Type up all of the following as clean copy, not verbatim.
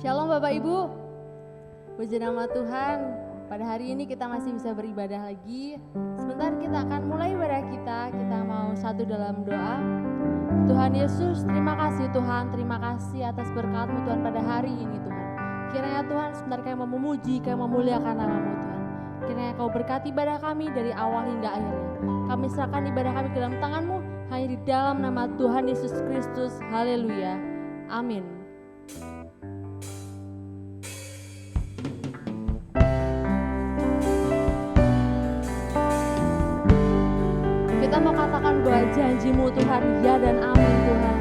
Shalom Bapak Ibu, puji nama Tuhan. Pada hari ini kita masih bisa beribadah lagi. Sebentar kita akan mulai ibadah kita. Kita mau satu dalam doa. Tuhan Yesus, terima kasih Tuhan. Terima kasih atas berkat-Mu Tuhan pada hari ini Tuhan. Kiranya Tuhan sebentar kami mau memuji, kami memuliakan nama-Mu Tuhan. Kiranya Kau berkati ibadah kami dari awal hingga akhirnya. Kami serahkan ibadah kami ke dalam tangan-Mu, hanya di dalam nama Tuhan Yesus Kristus. Haleluya. Amin. Kita mau katakan bahwa janji-Mu Tuhan, ya dan amin Tuhan.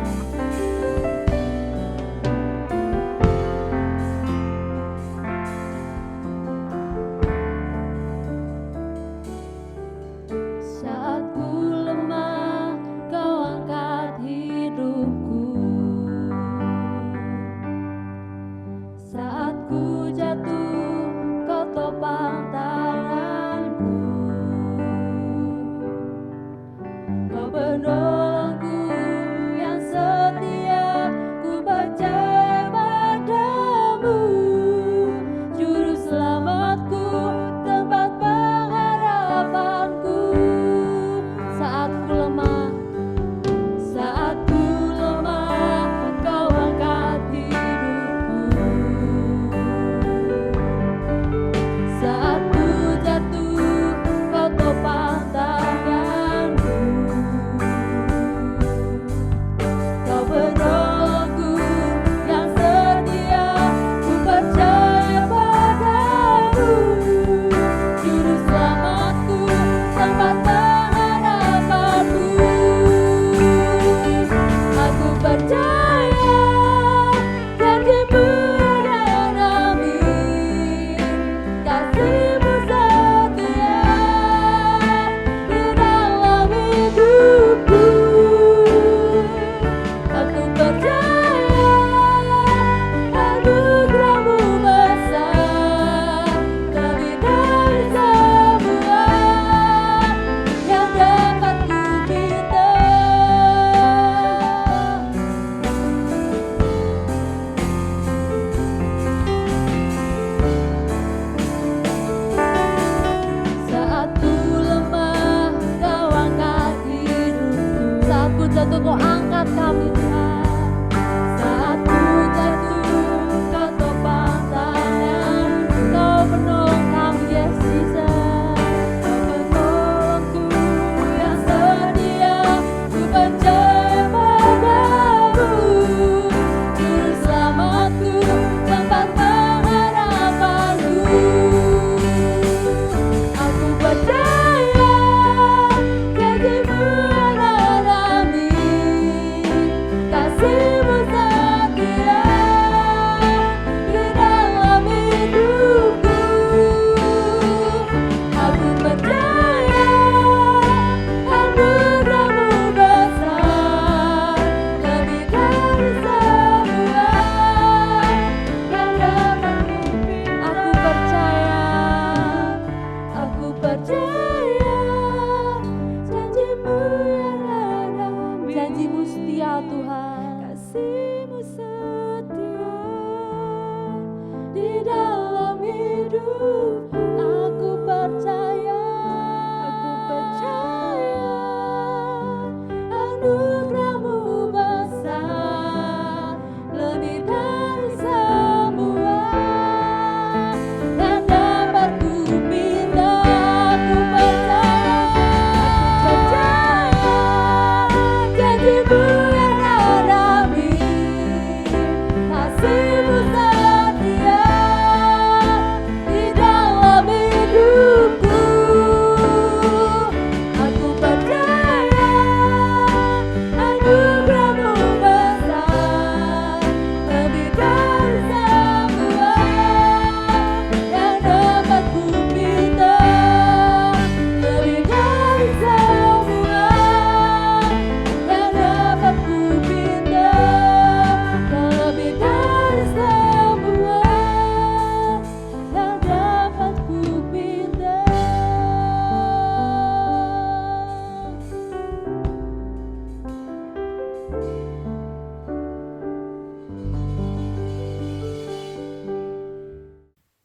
Saat ku lemah, Kau angkat hidupku. Saat ku jatuh, Kau topang tanganku. Kau penolongku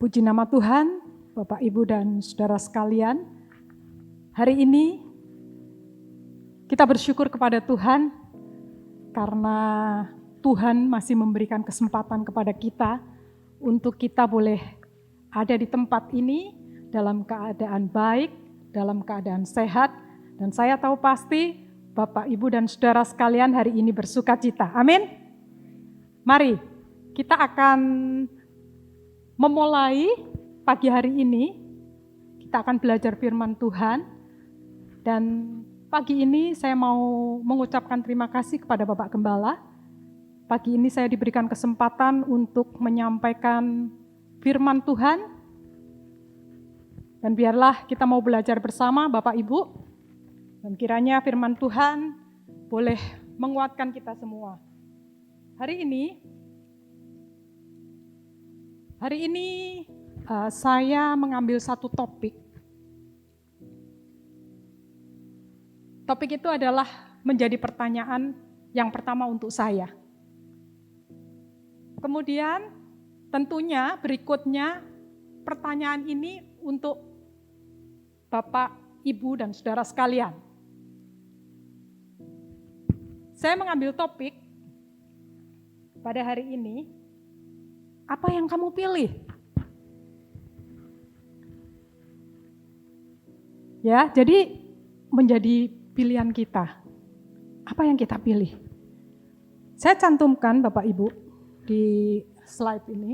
Puji nama Tuhan, Bapak, Ibu, dan saudara sekalian. Hari ini kita bersyukur kepada Tuhan karena Tuhan masih memberikan kesempatan kepada kita untuk kita boleh ada di tempat ini dalam keadaan baik, dalam keadaan sehat. Dan saya tahu pasti Bapak, Ibu, dan saudara sekalian hari ini bersukacita. Amin. Mari kita akan memulai pagi hari ini, kita akan belajar firman Tuhan. Dan pagi ini saya mau mengucapkan terima kasih kepada Bapak Gembala. Pagi ini saya diberikan kesempatan untuk menyampaikan firman Tuhan. Dan biarlah kita mau belajar bersama Bapak Ibu. Dan kiranya firman Tuhan boleh menguatkan kita semua. Hari ini saya mengambil satu topik. Topik itu adalah menjadi pertanyaan yang pertama untuk saya. Kemudian tentunya berikutnya pertanyaan ini untuk Bapak, Ibu, dan saudara sekalian. Saya mengambil topik pada hari ini. Apa yang kamu pilih? Ya, jadi menjadi pilihan kita. Apa yang kita pilih? Saya cantumkan Bapak Ibu di slide ini.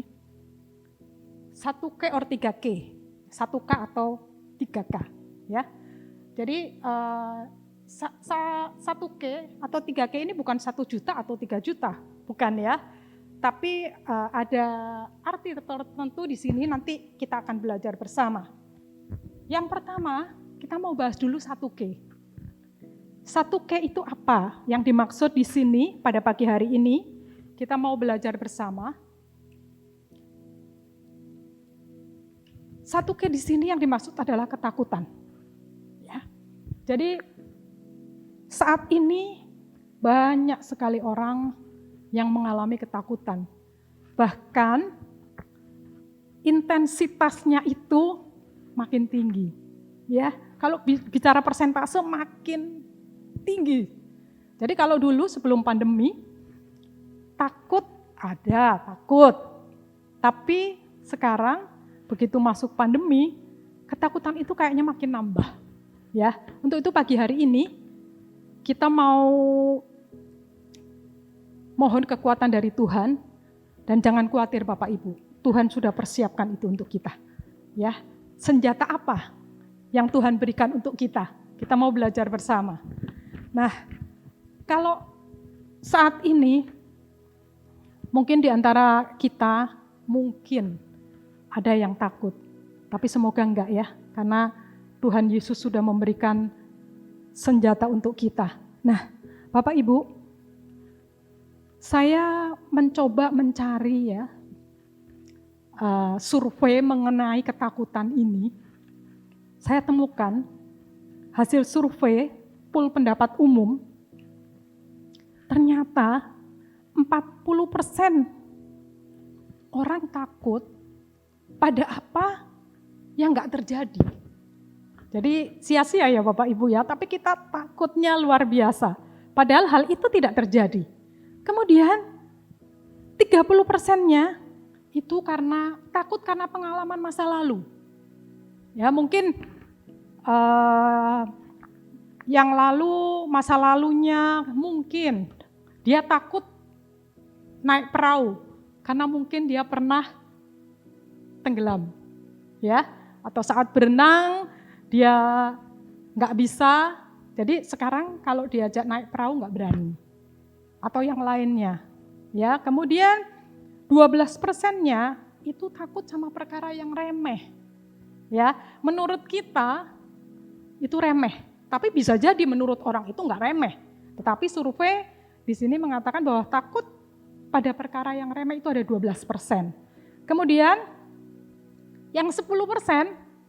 1K or 3K. 1K atau 3K. Ya. Jadi 1K atau 3K ini bukan 1 juta atau 3 juta. Bukan ya. Tapi ada arti tertentu di sini, nanti kita akan belajar bersama. Yang pertama, kita mau bahas dulu 1K. 1K itu apa? Yang dimaksud di sini pada pagi hari ini, kita mau belajar bersama. 1K di sini yang dimaksud adalah ketakutan. Ya. Jadi saat ini banyak sekali orang yang mengalami ketakutan. Bahkan intensitasnya itu makin tinggi. Ya, kalau bicara persentase makin tinggi. Jadi kalau dulu sebelum pandemi takut. Tapi sekarang begitu masuk pandemi, ketakutan itu kayaknya makin nambah. Ya, untuk itu pagi hari ini kita mau mohon kekuatan dari Tuhan, dan jangan khawatir Bapak Ibu, Tuhan sudah persiapkan itu untuk kita. Ya, senjata apa yang Tuhan berikan untuk kita? Kita mau belajar bersama. Nah, kalau saat ini mungkin di antara kita mungkin ada yang takut, tapi semoga enggak ya, karena Tuhan Yesus sudah memberikan senjata untuk kita. Nah, Bapak Ibu, saya mencoba mencari ya survei mengenai ketakutan ini. Saya temukan hasil survei pool pendapat umum, ternyata 40% orang takut pada apa yang nggak terjadi. Jadi sia-sia ya Bapak Ibu ya, tapi kita takutnya luar biasa. Padahal hal itu tidak terjadi. Kemudian 30%-nya itu takut karena pengalaman masa lalu. Ya mungkin yang lalu, masa lalunya mungkin dia takut naik perahu karena mungkin dia pernah tenggelam. Ya, atau saat berenang dia nggak bisa, jadi sekarang kalau diajak naik perahu nggak berani. Atau yang lainnya. Ya, kemudian 12%-nya itu takut sama perkara yang remeh. Ya, menurut kita itu remeh, tapi bisa jadi menurut orang itu enggak remeh. Tetapi survei di sini mengatakan bahwa takut pada perkara yang remeh itu ada 12%. Kemudian yang 10%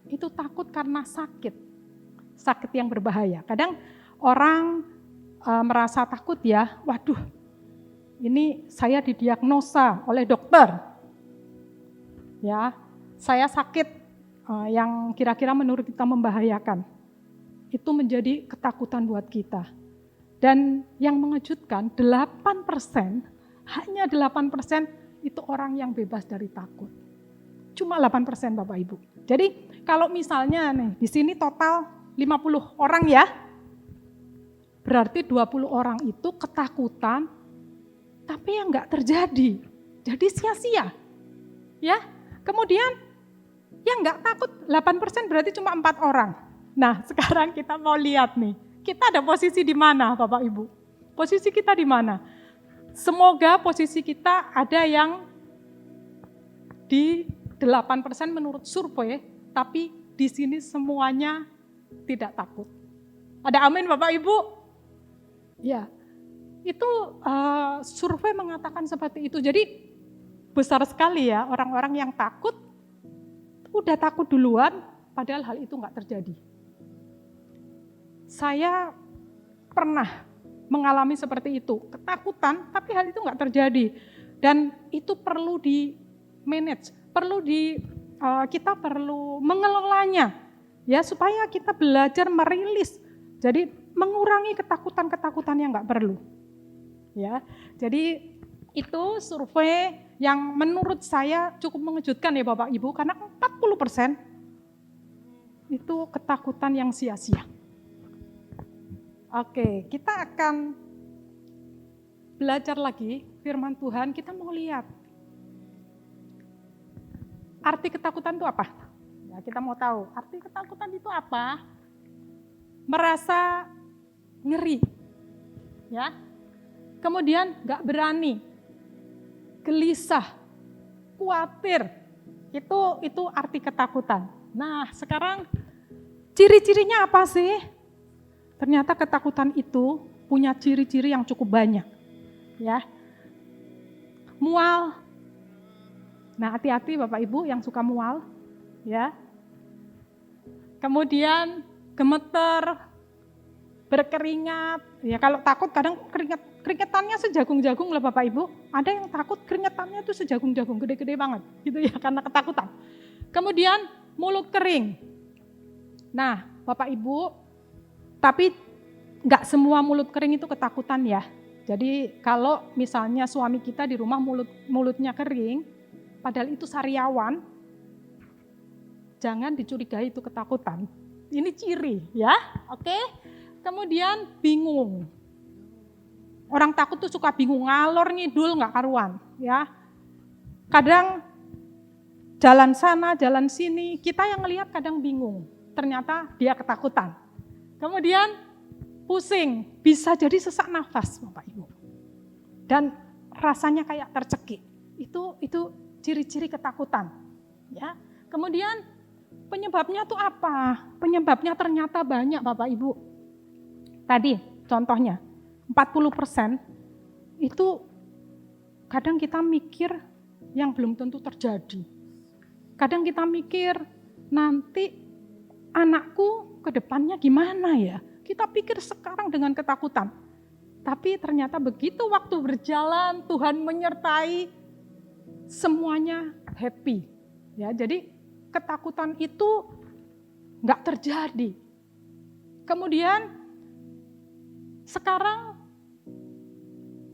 itu takut karena sakit yang berbahaya. Kadang orang merasa takut ya, waduh ini saya didiagnosa oleh dokter. Ya, saya sakit yang kira-kira menurut kita membahayakan. Itu menjadi ketakutan buat kita. Dan yang mengejutkan 8%, hanya 8% itu orang yang bebas dari takut. Cuma 8% Bapak Ibu. Jadi kalau misalnya nih di sini total 50 orang ya, berarti 20 orang itu ketakutan, tapi yang enggak terjadi. Jadi sia-sia. Ya. Kemudian yang enggak takut 8% berarti cuma 4 orang. Nah, sekarang kita mau lihat nih, kita ada posisi di mana Bapak Ibu? Posisi kita di mana? Semoga posisi kita ada yang di 8% menurut survei, tapi di sini semuanya tidak takut. Ada amin Bapak Ibu? Ya, itu survei mengatakan seperti itu. Jadi besar sekali ya orang-orang yang takut, udah takut duluan, padahal hal itu nggak terjadi. Saya pernah mengalami seperti itu, ketakutan, tapi hal itu nggak terjadi. Dan itu perlu di manage, kita perlu mengelolanya, ya supaya kita belajar merilis. Jadi mengurangi ketakutan-ketakutan yang nggak perlu. Ya, jadi itu survei yang menurut saya cukup mengejutkan ya Bapak Ibu, karena 40% itu ketakutan yang sia-sia. Oke, kita akan belajar lagi firman Tuhan, kita mau lihat arti ketakutan itu apa? Ya, kita mau tahu, arti ketakutan itu apa? Merasa ngeri, ya. Kemudian nggak berani, gelisah, khawatir. Itu arti ketakutan. Nah, sekarang ciri-cirinya apa sih? Ternyata ketakutan itu punya ciri-ciri yang cukup banyak. Ya. Mual. Nah, hati-hati Bapak Ibu yang suka mual, ya. Kemudian gemeter, berkeringat. Ya, kalau takut kadang keringetannya sejagung-jagung lah Bapak Ibu. Ada yang takut keringetannya itu sejagung-jagung, gede-gede banget, gitu ya, karena ketakutan. Kemudian mulut kering. Nah, Bapak Ibu, tapi nggak semua mulut kering itu ketakutan ya. Jadi kalau misalnya suami kita di rumah mulutnya kering, padahal itu sariawan, jangan dicurigai itu ketakutan. Ini ciri ya, oke? Kemudian bingung. Orang takut tuh suka bingung, ngalor ngidul nggak karuan, ya. Kadang jalan sana, jalan sini, kita yang ngelihat kadang bingung. Ternyata dia ketakutan. Kemudian pusing, bisa jadi sesak nafas, Bapak Ibu. Dan rasanya kayak tercekik. Itu ciri-ciri ketakutan, ya. Kemudian penyebabnya tuh apa? Penyebabnya ternyata banyak, Bapak Ibu. Tadi contohnya 40% itu kadang kita mikir yang belum tentu terjadi. Kadang kita mikir nanti anakku ke depannya gimana ya? Kita pikir sekarang dengan ketakutan. Tapi ternyata begitu waktu berjalan Tuhan menyertai, semuanya happy. Ya, jadi ketakutan itu nggak terjadi. Kemudian sekarang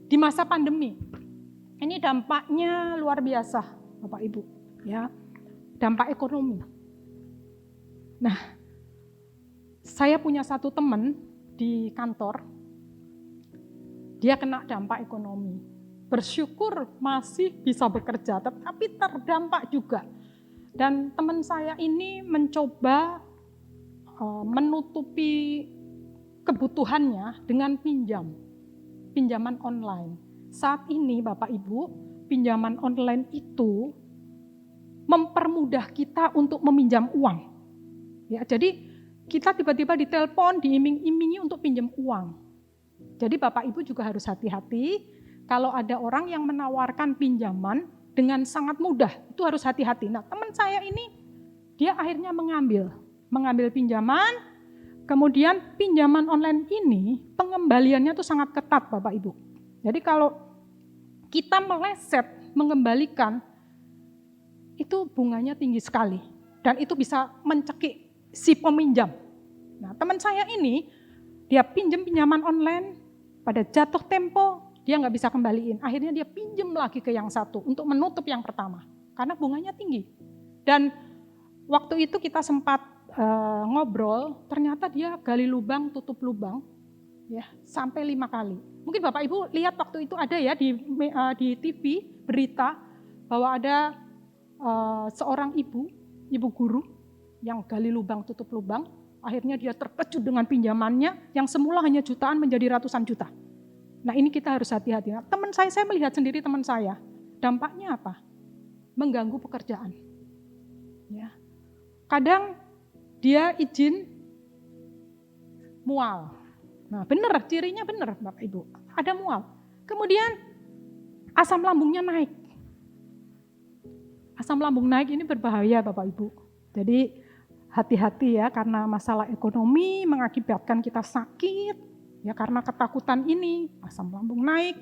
di masa pandemi, ini dampaknya luar biasa, Bapak Ibu, ya, dampak ekonomi. Nah, saya punya satu teman di kantor, dia kena dampak ekonomi. Bersyukur masih bisa bekerja, tetapi terdampak juga. Dan teman saya ini mencoba menutupi kebutuhannya dengan pinjaman online. Saat ini Bapak Ibu, pinjaman online itu mempermudah kita untuk meminjam uang. Ya, jadi kita tiba-tiba ditelepon, diiming-imingi untuk pinjam uang. Jadi Bapak Ibu juga harus hati-hati kalau ada orang yang menawarkan pinjaman dengan sangat mudah, itu harus hati-hati. Nah, teman saya ini dia akhirnya mengambil pinjaman, kemudian pinjaman online ini pengembaliannya tuh sangat ketat Bapak Ibu. Jadi kalau kita meleset mengembalikan, itu bunganya tinggi sekali. Dan itu bisa mencekik si peminjam. Nah, teman saya ini, dia pinjam pinjaman online, pada jatuh tempo, dia nggak bisa kembaliin. Akhirnya dia pinjam lagi ke yang satu untuk menutup yang pertama. Karena bunganya tinggi. Dan waktu itu kita sempat ngobrol, ternyata dia gali lubang, tutup lubang, ya sampai 5 kali. Mungkin Bapak Ibu lihat waktu itu ada ya di TV berita bahwa ada seorang ibu guru yang gali lubang, tutup lubang, akhirnya dia terkejut dengan pinjamannya yang semula hanya jutaan menjadi ratusan juta. Nah ini kita harus hati-hati. Nah, teman saya melihat sendiri teman saya, dampaknya apa? Mengganggu pekerjaan. Ya. Kadang dia izin mual. Nah benar, cirinya benar Bapak Ibu, ada mual. Kemudian asam lambungnya naik. Asam lambung naik ini berbahaya Bapak Ibu. Jadi hati-hati ya, karena masalah ekonomi mengakibatkan kita sakit. Ya karena ketakutan ini, asam lambung naik.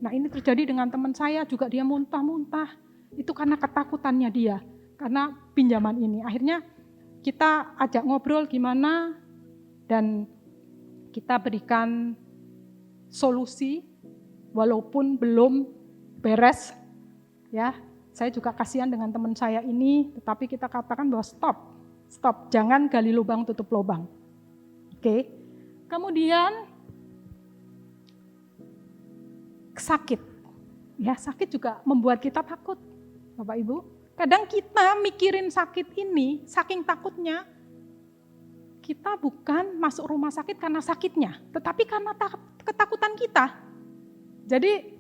Nah ini terjadi dengan teman saya juga, dia muntah-muntah. Itu karena ketakutannya dia, karena pinjaman ini. Akhirnya kita ajak ngobrol gimana, dan kita berikan solusi walaupun belum beres. Ya, saya juga kasihan dengan teman saya ini, tetapi kita katakan bahwa stop, jangan gali lubang tutup lubang. Oke. Kemudian sakit. Ya, sakit juga membuat kita takut, Bapak Ibu. Kadang kita mikirin sakit ini, saking takutnya, kita bukan masuk rumah sakit karena sakitnya, tetapi karena ketakutan kita. Jadi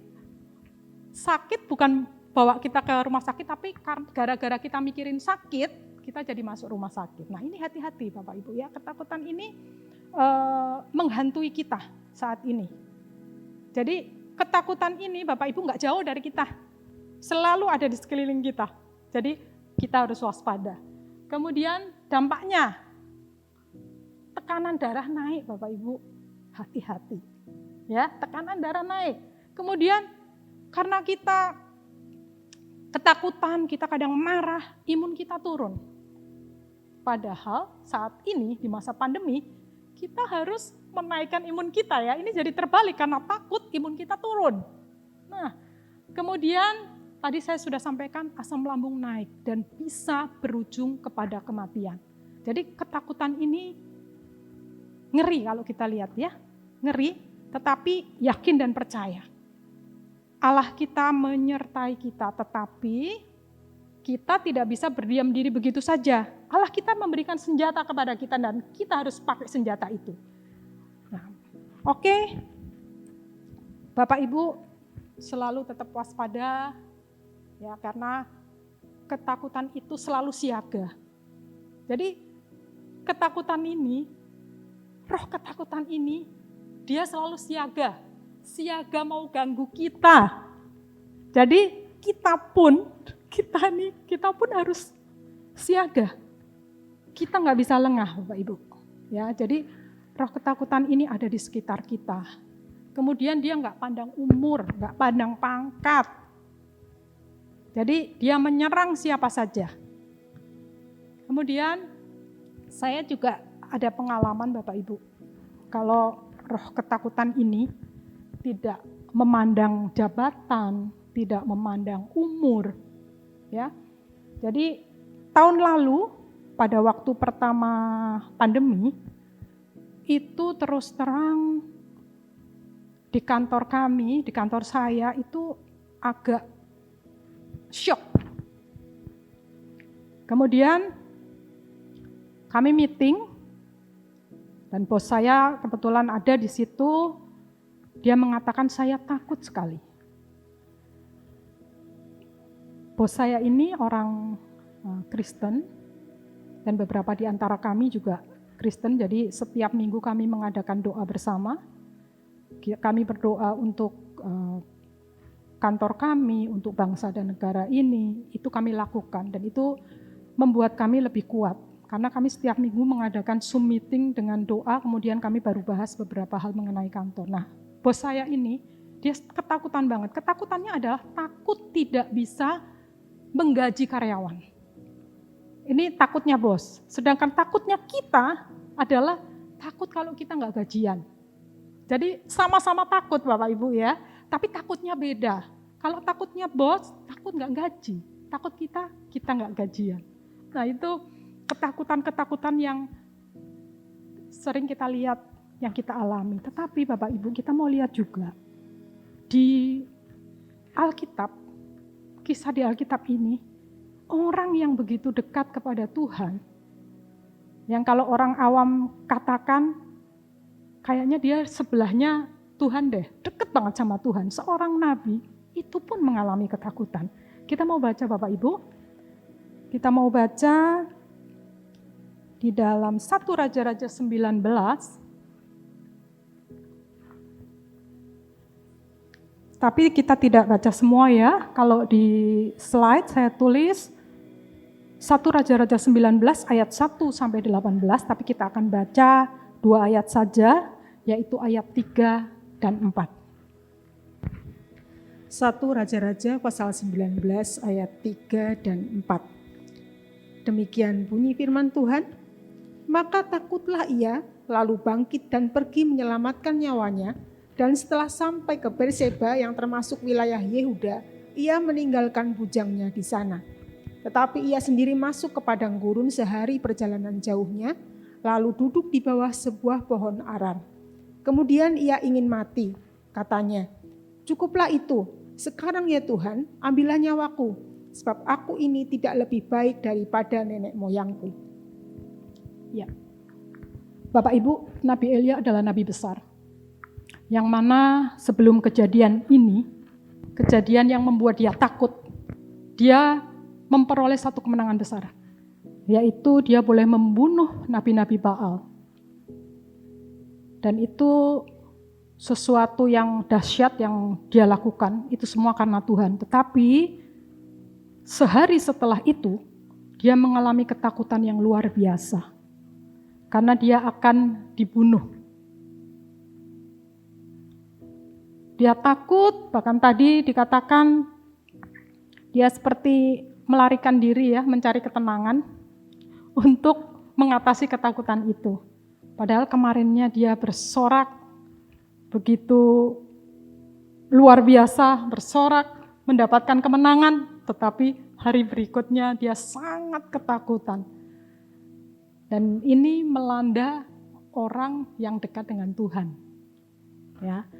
sakit bukan bawa kita ke rumah sakit, tapi gara-gara kita mikirin sakit, kita jadi masuk rumah sakit. Nah ini hati-hati Bapak Ibu ya, ketakutan ini menghantui kita saat ini. Jadi ketakutan ini Bapak Ibu nggak jauh dari kita, selalu ada di sekeliling kita. Jadi kita harus waspada. Kemudian dampaknya, tekanan darah naik Bapak Ibu, hati-hati. Ya, tekanan darah naik. Kemudian karena kita ketakutan, kita kadang marah, imun kita turun. Padahal saat ini di masa pandemi, kita harus menaikkan imun kita ya. Ini jadi terbalik karena takut imun kita turun. Nah, kemudian tadi saya sudah sampaikan asam lambung naik dan bisa berujung kepada kematian. Jadi ketakutan ini ngeri kalau kita lihat ya, ngeri, tetapi yakin dan percaya. Allah kita menyertai kita, tetapi kita tidak bisa berdiam diri begitu saja. Allah kita memberikan senjata kepada kita dan kita harus pakai senjata itu. Nah, oke. Bapak Ibu selalu tetap waspada ya, karena ketakutan itu selalu siaga. Jadi ketakutan ini, roh ketakutan ini, dia selalu siaga mau ganggu kita. Jadi kita pun harus siaga. Kita nggak bisa lengah Bapak Ibu. Ya, jadi roh ketakutan ini ada di sekitar kita. Kemudian dia nggak pandang umur, nggak pandang pangkat. Jadi dia menyerang siapa saja. Kemudian saya juga ada pengalaman Bapak Ibu. Kalau roh ketakutan ini tidak memandang jabatan, tidak memandang umur, ya. Jadi tahun lalu pada waktu pertama pandemi itu terus terang di kantor kami, di kantor saya itu agak syok. Kemudian kami meeting dan bos saya kebetulan ada di situ. Dia mengatakan saya takut sekali. Bos saya ini orang Kristen dan beberapa di antara kami juga Kristen. Jadi setiap minggu kami mengadakan doa bersama. Kami berdoa untuk kantor kami, untuk bangsa dan negara ini. Itu kami lakukan dan itu membuat kami lebih kuat. Karena kami setiap minggu mengadakan Zoom meeting dengan doa, kemudian kami baru bahas beberapa hal mengenai kantor. Nah, bos saya ini, dia ketakutan banget. Ketakutannya adalah takut tidak bisa menggaji karyawan. Ini takutnya bos. Sedangkan takutnya kita adalah takut kalau kita nggak gajian. Jadi sama-sama takut Bapak Ibu ya, tapi takutnya beda. Kalau takutnya bos, takut nggak gaji. Takut kita nggak gajian. Nah itu ketakutan-ketakutan yang sering kita lihat, yang kita alami. Tetapi Bapak Ibu kita mau lihat juga di Alkitab, kisah di Alkitab ini, orang yang begitu dekat kepada Tuhan, yang kalau orang awam katakan, kayaknya dia sebelahnya Tuhan deh, deket banget sama Tuhan. Seorang nabi itu pun mengalami ketakutan. Kita mau baca Bapak Ibu, kita mau baca di dalam 1 Raja-Raja 19, tapi kita tidak baca semua ya. Kalau di slide saya tulis 1 Raja-Raja 19 ayat 1 sampai 18, tapi kita akan baca 2 ayat saja, yaitu ayat 3 dan 4. 1 Raja-Raja pasal 19 ayat 3 dan 4. Demikian bunyi firman Tuhan, maka takutlah ia, lalu bangkit dan pergi menyelamatkan nyawanya, dan setelah sampai ke Berseba yang termasuk wilayah Yehuda, ia meninggalkan bujangnya di sana. Tetapi ia sendiri masuk ke padang gurun sehari perjalanan jauhnya, lalu duduk di bawah sebuah pohon arar. Kemudian ia ingin mati, katanya, cukuplah itu, sekarang ya Tuhan, ambillah nyawaku, sebab aku ini tidak lebih baik daripada nenek moyangku. Ya, Bapak Ibu, Nabi Elia adalah nabi besar. Yang mana sebelum kejadian ini, kejadian yang membuat dia takut, dia memperoleh satu kemenangan besar, yaitu dia boleh membunuh nabi-nabi Baal. Dan itu sesuatu yang dahsyat yang dia lakukan, itu semua karena Tuhan. Tetapi sehari setelah itu, dia mengalami ketakutan yang luar biasa, karena dia akan dibunuh. Dia takut, bahkan tadi dikatakan dia seperti melarikan diri ya, mencari ketenangan untuk mengatasi ketakutan itu. Padahal kemarinnya dia bersorak begitu luar biasa, bersorak mendapatkan kemenangan, tetapi hari berikutnya dia sangat ketakutan. Dan ini melanda orang yang dekat dengan Tuhan. Ya.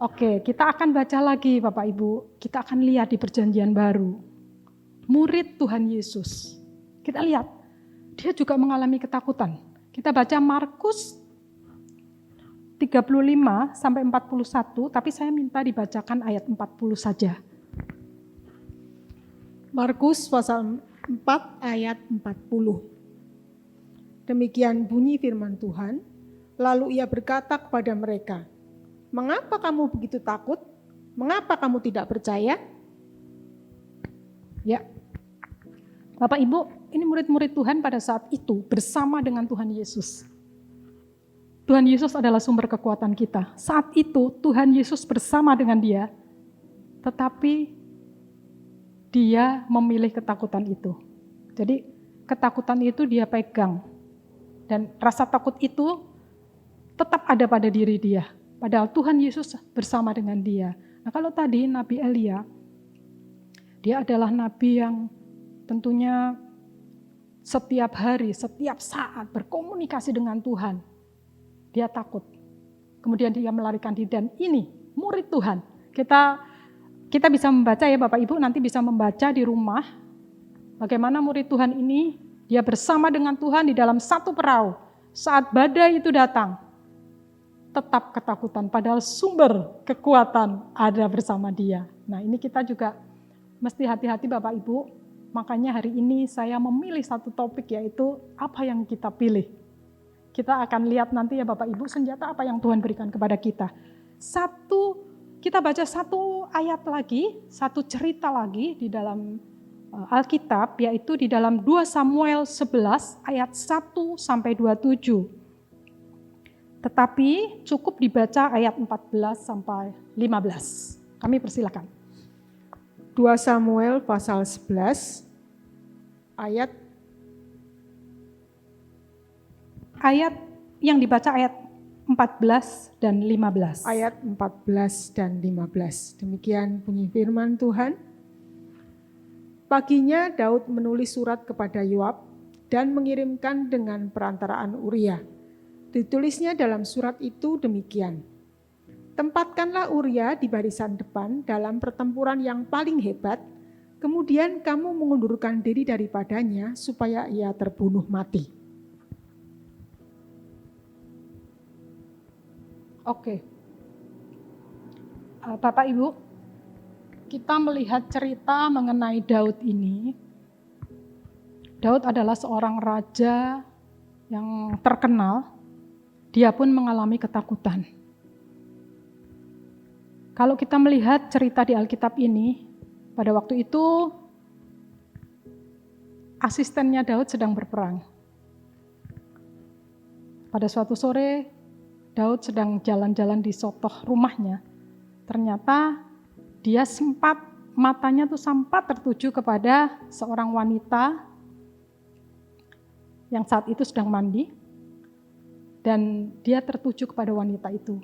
Oke, kita akan baca lagi Bapak Ibu. Kita akan lihat di Perjanjian Baru. Murid Tuhan Yesus. Kita lihat, dia juga mengalami ketakutan. Kita baca Markus 35 sampai 41, tapi saya minta dibacakan ayat 40 saja. Markus pasal 4 ayat 40. Demikian bunyi firman Tuhan, lalu ia berkata kepada mereka, mengapa kamu begitu takut? Mengapa kamu tidak percaya? Ya, Bapak Ibu, ini murid-murid Tuhan pada saat itu bersama dengan Tuhan Yesus. Tuhan Yesus adalah sumber kekuatan kita. Saat itu Tuhan Yesus bersama dengan dia, tetapi dia memilih ketakutan itu. Jadi ketakutan itu dia pegang. Dan rasa takut itu tetap ada pada diri dia. Padahal Tuhan Yesus bersama dengan dia. Nah kalau tadi Nabi Elia, dia adalah nabi yang tentunya setiap hari, setiap saat berkomunikasi dengan Tuhan. Dia takut. Kemudian dia melarikan diri, dan ini murid Tuhan. Kita bisa membaca ya Bapak Ibu, nanti bisa membaca di rumah. Bagaimana murid Tuhan ini, dia bersama dengan Tuhan di dalam satu perahu. Saat badai itu datang, tetap ketakutan, padahal sumber kekuatan ada bersama dia. Nah ini kita juga mesti hati-hati Bapak Ibu, makanya hari ini saya memilih satu topik, yaitu apa yang kita pilih. Kita akan lihat nanti ya Bapak Ibu, senjata apa yang Tuhan berikan kepada kita. Kita baca satu ayat lagi, satu cerita lagi di dalam Alkitab, yaitu di dalam 2 Samuel 11 ayat 1 sampai 27. Tetapi cukup dibaca ayat 14 sampai 15. Kami persilakan. 2 2 Samuel pasal 11 ayat yang dibaca ayat 14 dan 15. Ayat 14 dan 15. Demikian bunyi firman Tuhan. Paginya Daud menulis surat kepada Yoab dan mengirimkan dengan perantaraan Uria. Ditulisnya dalam surat itu demikian. Tempatkanlah Uria di barisan depan dalam pertempuran yang paling hebat, kemudian kamu mengundurkan diri daripadanya supaya ia terbunuh mati. Oke. Bapak Ibu, kita melihat cerita mengenai Daud ini. Daud adalah seorang raja yang terkenal. Dia pun mengalami ketakutan. Kalau kita melihat cerita di Alkitab ini, pada waktu itu asistennya Daud sedang berperang. Pada suatu sore, Daud sedang jalan-jalan di sotoh rumahnya. Ternyata dia matanya tuh sempat tertuju kepada seorang wanita yang saat itu sedang mandi. Dan dia tertuju kepada wanita itu.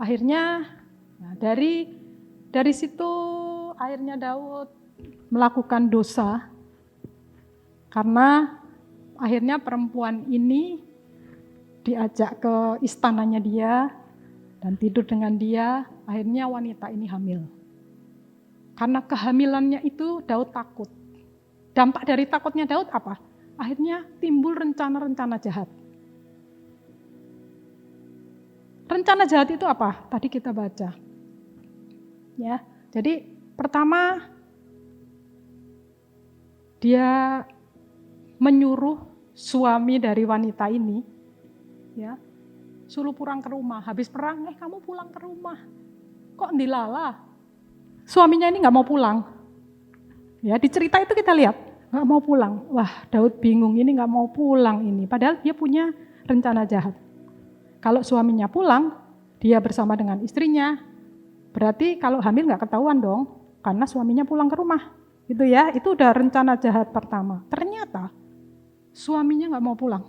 Akhirnya dari situ akhirnya Daud melakukan dosa. Karena akhirnya perempuan ini diajak ke istananya dia dan tidur dengan dia, akhirnya wanita ini hamil. Karena kehamilannya itu Daud takut. Dampak dari takutnya Daud apa? Akhirnya timbul rencana-rencana jahat. Rencana jahat itu apa? Tadi kita baca. Ya, jadi pertama dia menyuruh suami dari wanita ini, ya, suruh pulang ke rumah. Habis perang, kamu pulang ke rumah. Kok dilala? Suaminya ini nggak mau pulang. Ya, di cerita itu kita lihat nggak mau pulang. Wah, Daud bingung, ini nggak mau pulang ini. Padahal dia punya rencana jahat. Kalau suaminya pulang, dia bersama dengan istrinya. Berarti kalau hamil nggak ketahuan dong, karena suaminya pulang ke rumah. Gitu ya, itu udah rencana jahat pertama. Ternyata suaminya nggak mau pulang.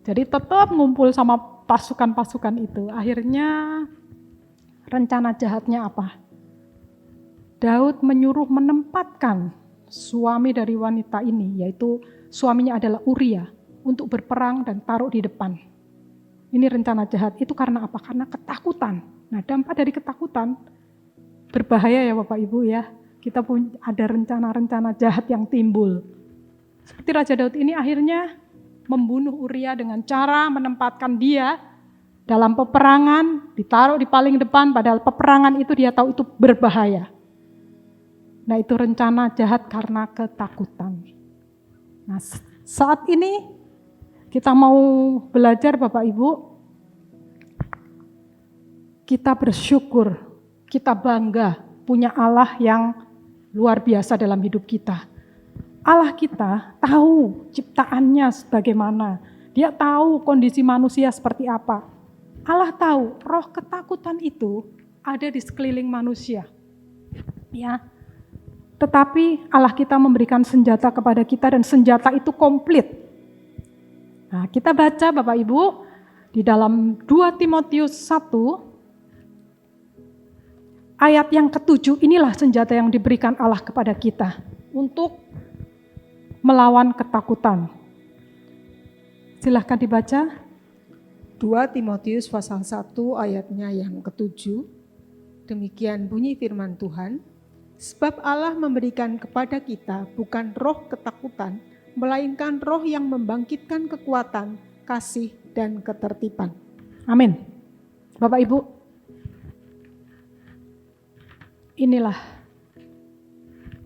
Jadi tetap ngumpul sama pasukan-pasukan itu. Akhirnya rencana jahatnya apa? Daud menyuruh menempatkan suami dari wanita ini, yaitu suaminya adalah Uria, untuk berperang dan taruh di depan. Ini rencana jahat. Itu karena apa? Karena ketakutan. Nah, dampak dari ketakutan berbahaya ya Bapak Ibu ya. Kita pun ada rencana-rencana jahat yang timbul. Seperti Raja Daud ini akhirnya membunuh Uria dengan cara menempatkan dia dalam peperangan, ditaruh di paling depan, padahal peperangan itu dia tahu itu berbahaya. Nah, itu rencana jahat karena ketakutan. Nah, saat ini kita mau belajar Bapak Ibu, kita bersyukur, kita bangga punya Allah yang luar biasa dalam hidup kita. Allah kita tahu ciptaannya sebagaimana, dia tahu kondisi manusia seperti apa. Allah tahu roh ketakutan itu ada di sekeliling manusia. Ya. Tetapi Allah kita memberikan senjata kepada kita dan senjata itu komplit. Nah, kita baca Bapak Ibu di dalam 2 Timotius 1 ayat yang ke-7, inilah senjata yang diberikan Allah kepada kita untuk melawan ketakutan. Silahkan dibaca. 2 Timotius pasal 1 ayatnya yang ke-7. Demikian bunyi firman Tuhan. Sebab Allah memberikan kepada kita bukan roh ketakutan, melainkan roh yang membangkitkan kekuatan, kasih, dan ketertiban. Amin. Bapak Ibu, inilah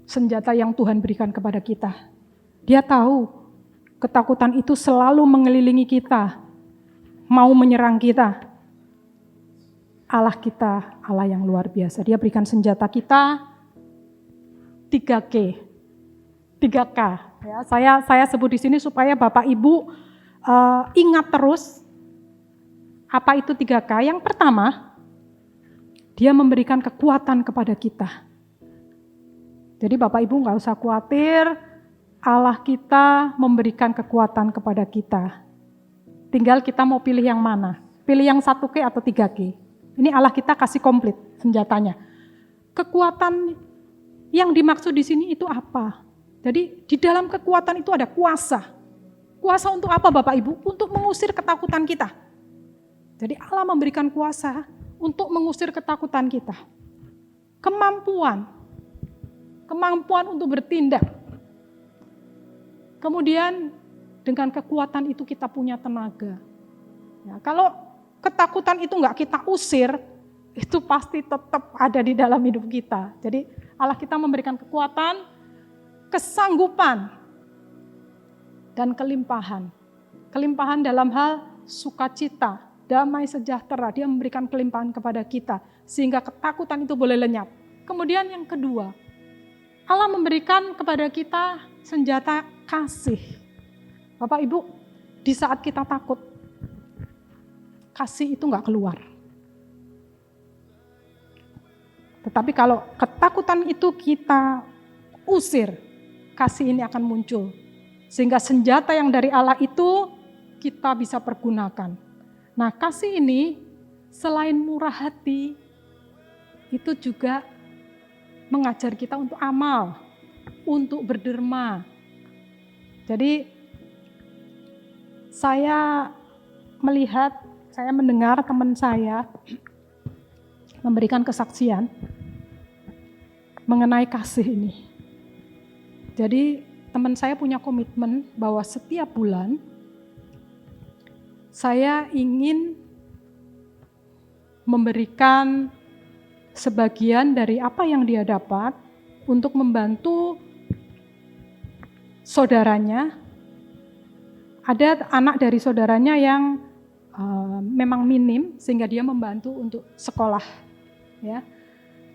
senjata yang Tuhan berikan kepada kita. Dia tahu ketakutan itu selalu mengelilingi kita, mau menyerang kita. Allah kita, Allah yang luar biasa. Dia berikan senjata kita 3K. Ya, saya sebut di sini supaya Bapak Ibu ingat terus apa itu 3K. Yang pertama, Dia memberikan kekuatan kepada kita. Jadi Bapak Ibu nggak usah khawatir, Allah kita memberikan kekuatan kepada kita. Tinggal kita mau pilih yang mana. Pilih yang 1K atau 3K. Ini Allah kita kasih komplit senjatanya. Kekuatan yang dimaksud di sini itu apa? Jadi di dalam kekuatan itu ada kuasa. Kuasa untuk apa Bapak Ibu? Untuk mengusir ketakutan kita. Jadi Allah memberikan kuasa untuk mengusir ketakutan kita. Kemampuan untuk bertindak. Kemudian dengan kekuatan itu kita punya tenaga. Ya, kalau ketakutan itu enggak kita usir, itu pasti tetap ada di dalam hidup kita. Jadi Allah kita memberikan kekuatan, kesanggupan, dan kelimpahan. Kelimpahan dalam hal sukacita, damai sejahtera. Dia memberikan kelimpahan kepada kita sehingga ketakutan itu boleh lenyap. Kemudian yang kedua, Allah memberikan kepada kita senjata kasih. Bapak Ibu, di saat kita takut, kasih itu enggak keluar. Tetapi kalau ketakutan itu kita usir, kasih ini akan muncul. Sehingga senjata yang dari Allah itu kita bisa pergunakan. Nah, kasih ini selain murah hati, itu juga mengajar kita untuk amal, untuk berderma. Jadi saya mendengar teman saya memberikan kesaksian mengenai kasih ini. Jadi teman saya punya komitmen bahwa setiap bulan saya ingin memberikan sebagian dari apa yang dia dapat untuk membantu saudaranya. Ada anak dari saudaranya yang memang minim sehingga dia membantu untuk sekolah. Ya.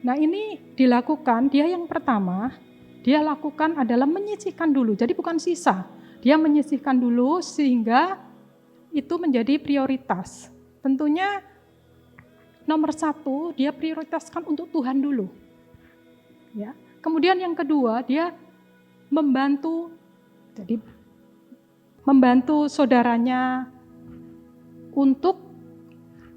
Nah ini dilakukan, dia yang pertama, dia lakukan adalah menyisihkan dulu, jadi bukan sisa. Dia menyisihkan dulu sehingga itu menjadi prioritas. Tentunya nomor 1, dia prioritaskan untuk Tuhan dulu. Ya. Kemudian yang kedua, dia membantu saudaranya untuk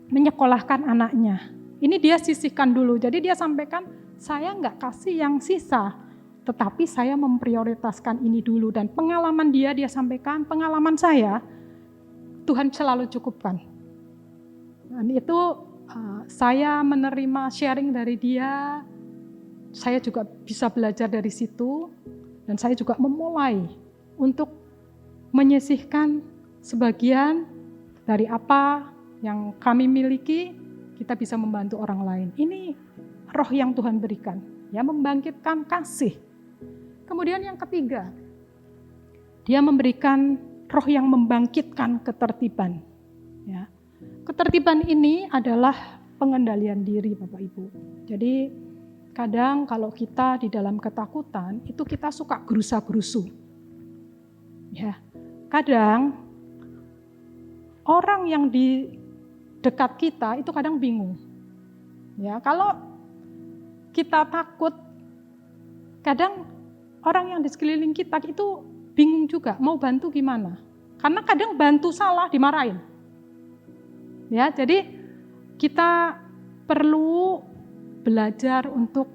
menyekolahkan anaknya. Ini dia sisihkan dulu. Jadi dia sampaikan, saya enggak kasih yang sisa, tetapi saya memprioritaskan ini dulu. Dan pengalaman dia sampaikan, pengalaman saya, Tuhan selalu cukupkan. Dan itu saya menerima sharing dari dia, saya juga bisa belajar dari situ, dan saya juga memulai untuk menyisihkan sebagian dari apa yang kami miliki, kita bisa membantu orang lain. Ini roh yang Tuhan berikan, ya, membangkitkan kasih. Kemudian yang ketiga, dia memberikan roh yang membangkitkan ketertiban. Ya. Ketertiban ini adalah pengendalian diri Bapak Ibu. Jadi kadang kalau kita di dalam ketakutan, itu kita suka gerusa-gerusu. Ya. Kadang orang yang di dekat kita itu kadang bingung. Ya, kalau kita takut, kadang orang yang di sekeliling kita itu bingung juga mau bantu gimana. Karena kadang bantu salah dimarahin. Ya, jadi kita perlu belajar untuk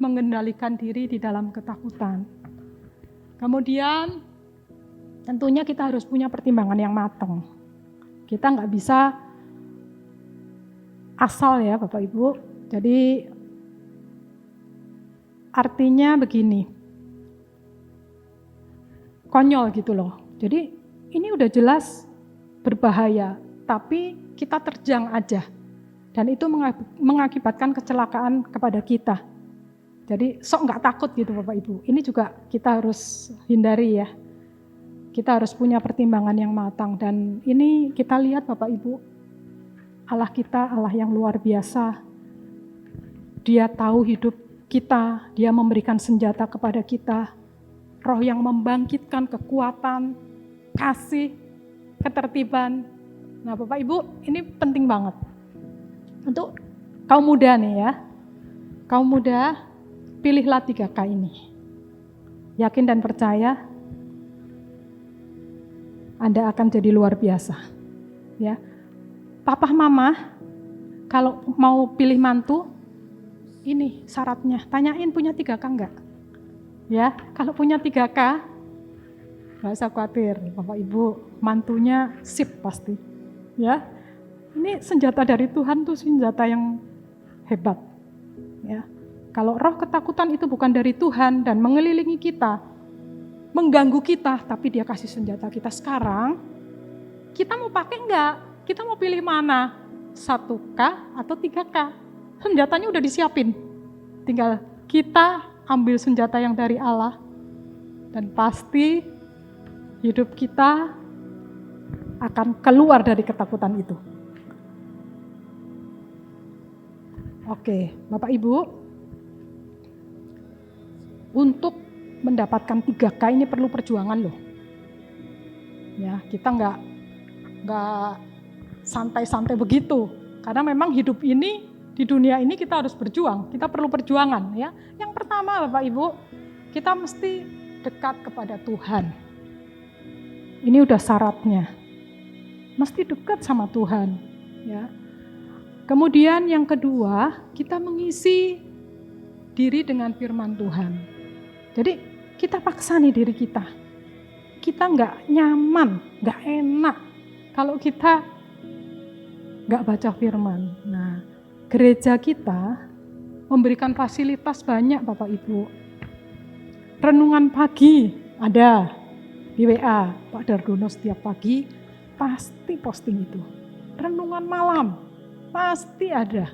mengendalikan diri di dalam ketakutan. Kemudian tentunya kita harus punya pertimbangan yang matang. Kita nggak bisa asal ya Bapak Ibu. Jadi artinya begini, konyol gitu loh. Jadi ini udah jelas berbahaya, tapi kita terjang aja. Dan itu mengakibatkan kecelakaan kepada kita. Jadi sok nggak takut gitu Bapak Ibu. Ini juga kita harus hindari ya. Kita harus punya pertimbangan yang matang. Dan ini kita lihat Bapak Ibu, Allah kita Allah yang luar biasa. Dia tahu hidup kita, dia memberikan senjata kepada kita. Roh yang membangkitkan kekuatan, kasih, ketertiban. Nah Bapak Ibu, ini penting banget. Untuk Kaum muda nih ya. Kaum muda, pilihlah 3K ini. Yakin dan percaya Anda akan jadi luar biasa. Ya. Papa mama kalau mau pilih mantu, ini syaratnya, tanyain punya 3K enggak? Ya, kalau punya 3K, enggak usah khawatir, Bapak Ibu, mantunya sip pasti. Ya, ini senjata dari Tuhan tuh senjata yang hebat. Ya, kalau roh ketakutan itu bukan dari Tuhan dan mengelilingi kita, mengganggu kita, tapi dia kasih senjata kita sekarang, kita mau pakai enggak? Kita mau pilih mana? 1K atau 3K? Senjatanya udah disiapin. Tinggal kita ambil senjata yang dari Allah dan pasti hidup kita akan keluar dari ketakutan itu. Oke, Bapak Ibu, untuk mendapatkan 3K ini perlu perjuangan loh. Ya, kita nggak santai-santai begitu. Karena memang hidup ini, di dunia ini kita harus berjuang. Kita perlu perjuangan ya. Yang pertama Bapak Ibu, kita mesti dekat kepada Tuhan. Ini udah syaratnya. Mesti dekat sama Tuhan. Ya. Kemudian yang kedua, kita mengisi diri dengan firman Tuhan. Jadi kita paksa nih diri kita. Kita nggak nyaman, nggak enak kalau kita nggak baca firman. Nah, gereja kita memberikan fasilitas banyak Bapak Ibu. Renungan pagi ada di WA, Pak Dardono setiap pagi pasti posting itu. Renungan malam pasti ada.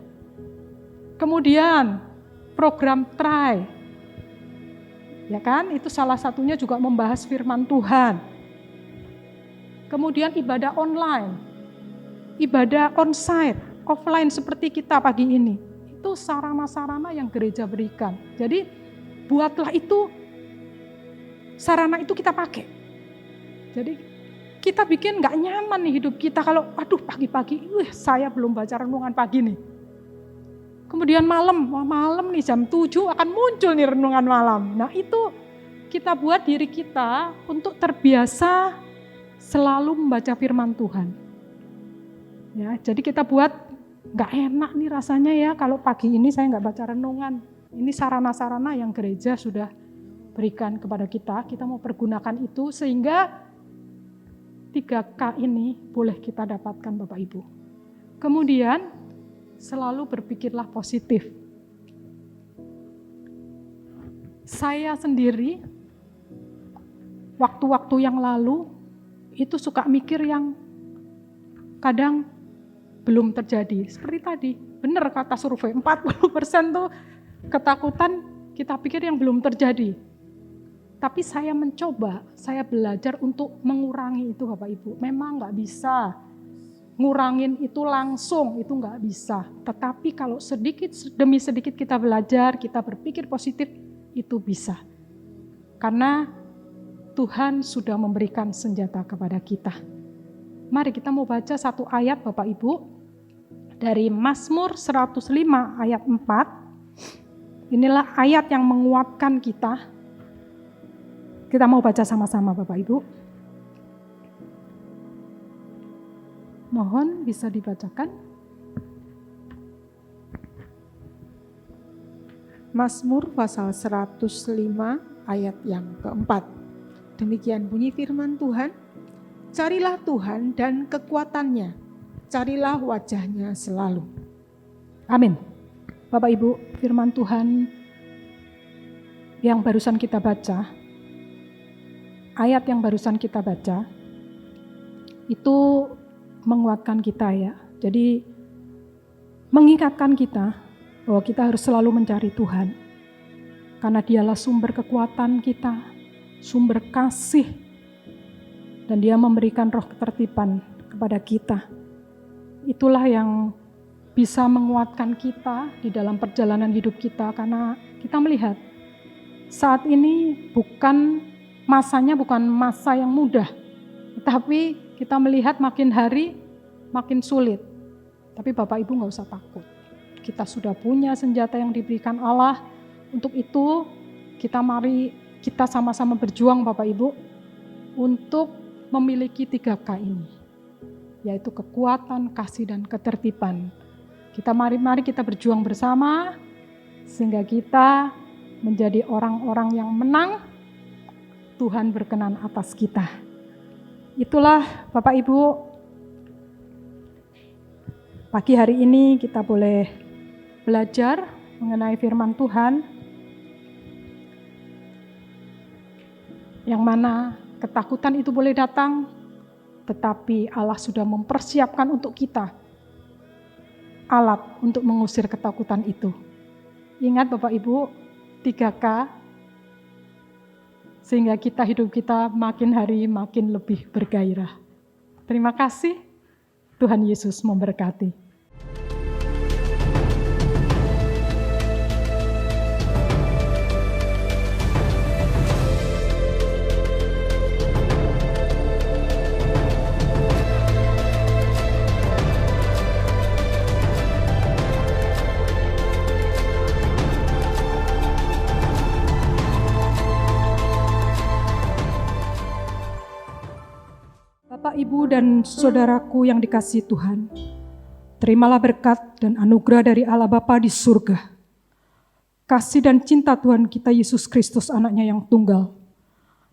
Kemudian program Try, ya kan? Itu salah satunya juga membahas firman Tuhan. Kemudian ibadah online, ibadah onsite, offline seperti kita pagi ini. Itu sarana-sarana yang gereja berikan. Jadi buatlah itu, sarana itu kita pakai. Jadi kita bikin gak nyaman nih hidup kita kalau aduh pagi-pagi, saya belum baca renungan pagi nih. Kemudian malam nih jam 7 akan muncul nih renungan malam. Nah itu kita buat diri kita untuk terbiasa selalu membaca firman Tuhan. Ya, jadi kita buat gak enak nih rasanya ya kalau pagi ini saya gak baca renungan. Ini sarana-sarana yang gereja sudah berikan kepada kita mau pergunakan itu sehingga 3K ini boleh kita dapatkan Bapak Ibu. Kemudian selalu berpikirlah positif. Saya sendiri waktu-waktu yang lalu itu suka mikir yang kadang belum terjadi. Seperti tadi, benar kata survei, 40% tuh ketakutan kita pikir yang belum terjadi. Tapi saya mencoba, saya belajar untuk mengurangi itu Bapak Ibu. Memang gak bisa ngurangin itu langsung, itu gak bisa. Tetapi kalau sedikit demi sedikit kita belajar, kita berpikir positif, itu bisa. Karena Tuhan sudah memberikan senjata kepada kita. Mari kita mau baca satu ayat Bapak Ibu. Dari Mazmur 105 ayat 4. Inilah ayat yang menguatkan kita. Kita mau baca sama-sama Bapak Ibu. Mohon bisa dibacakan. Mazmur pasal 105 ayat yang keempat. Demikian bunyi firman Tuhan. Carilah Tuhan dan kekuatannya. Carilah wajahnya selalu. Amin. Bapak Ibu, firman Tuhan yang barusan kita baca, ayat yang barusan kita baca, itu menguatkan kita ya. Jadi mengingatkan kita bahwa kita harus selalu mencari Tuhan. Karena dialah sumber kekuatan kita, sumber kasih, dan dia memberikan roh ketertiban kepada kita. Itulah yang bisa menguatkan kita di dalam perjalanan hidup kita, karena kita melihat saat ini masanya bukan masa yang mudah, tetapi kita melihat makin hari makin sulit. Tapi Bapak Ibu gak usah takut. kita sudah punya senjata yang diberikan Allah. Untuk itu mari kita sama-sama berjuang Bapak Ibu untuk memiliki 3K ini, yaitu kekuatan, kasih, dan ketertiban. Mari kita berjuang bersama sehingga kita menjadi orang-orang yang menang. Tuhan berkenan atas kita. Itulah Bapak Ibu, pagi hari ini kita boleh belajar mengenai firman Tuhan, yang mana ketakutan itu boleh datang, tetapi Allah sudah mempersiapkan untuk kita alat untuk mengusir ketakutan itu. Ingat Bapak Ibu, 3K, sehingga hidup kita makin hari makin lebih bergairah. Terima kasih, Tuhan Yesus memberkati. Bapak, Ibu, dan saudaraku yang dikasihi Tuhan, terimalah berkat dan anugerah dari Allah Bapa di surga, kasih dan cinta Tuhan kita Yesus Kristus anaknya yang tunggal,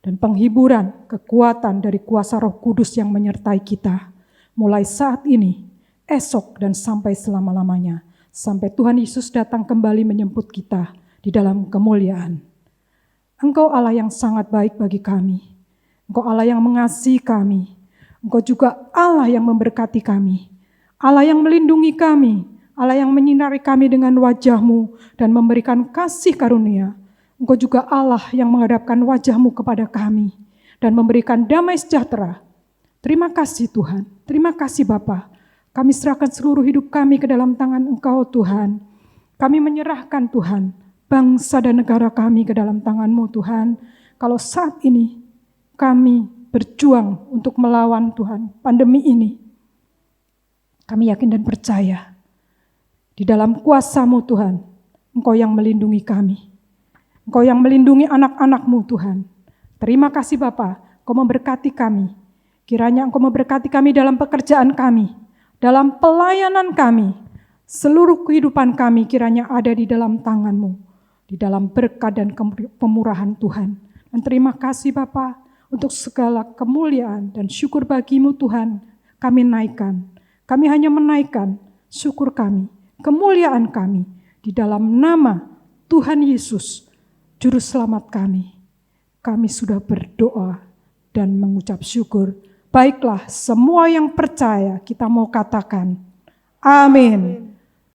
dan penghiburan, kekuatan dari kuasa Roh Kudus yang menyertai kita, mulai saat ini, esok, dan sampai selama-lamanya, sampai Tuhan Yesus datang kembali menjemput kita di dalam kemuliaan. Engkau Allah yang sangat baik bagi kami, Engkau Allah yang mengasihi kami, Engkau juga Allah yang memberkati kami, Allah yang melindungi kami, Allah yang menyinari kami dengan wajah-Mu dan memberikan kasih karunia. Engkau juga Allah yang menghadapkan wajah-Mu kepada kami dan memberikan damai sejahtera. Terima kasih Tuhan, terima kasih Bapa. Kami serahkan seluruh hidup kami ke dalam tangan Engkau Tuhan. Kami menyerahkan Tuhan, bangsa dan negara kami ke dalam tangan-Mu Tuhan. Kalau saat ini kami berjuang untuk melawan Tuhan pandemi ini, kami yakin dan percaya di dalam kuasa-Mu Tuhan, Engkau yang melindungi kami, Engkau yang melindungi anak-anak-Mu Tuhan. Terima kasih Bapa, Engkau memberkati kami. Kiranya Engkau memberkati kami dalam pekerjaan kami, dalam pelayanan kami, seluruh kehidupan kami kiranya ada di dalam tangan-Mu, di dalam berkat dan pemurahan Tuhan. Dan terima kasih Bapa, untuk segala kemuliaan dan syukur bagi-Mu Tuhan, kami naikkan. Kami hanya menaikkan syukur kami, kemuliaan kami, di dalam nama Tuhan Yesus, Juru Selamat kami. Kami sudah berdoa dan mengucap syukur. Baiklah, semua yang percaya kita mau katakan, amin.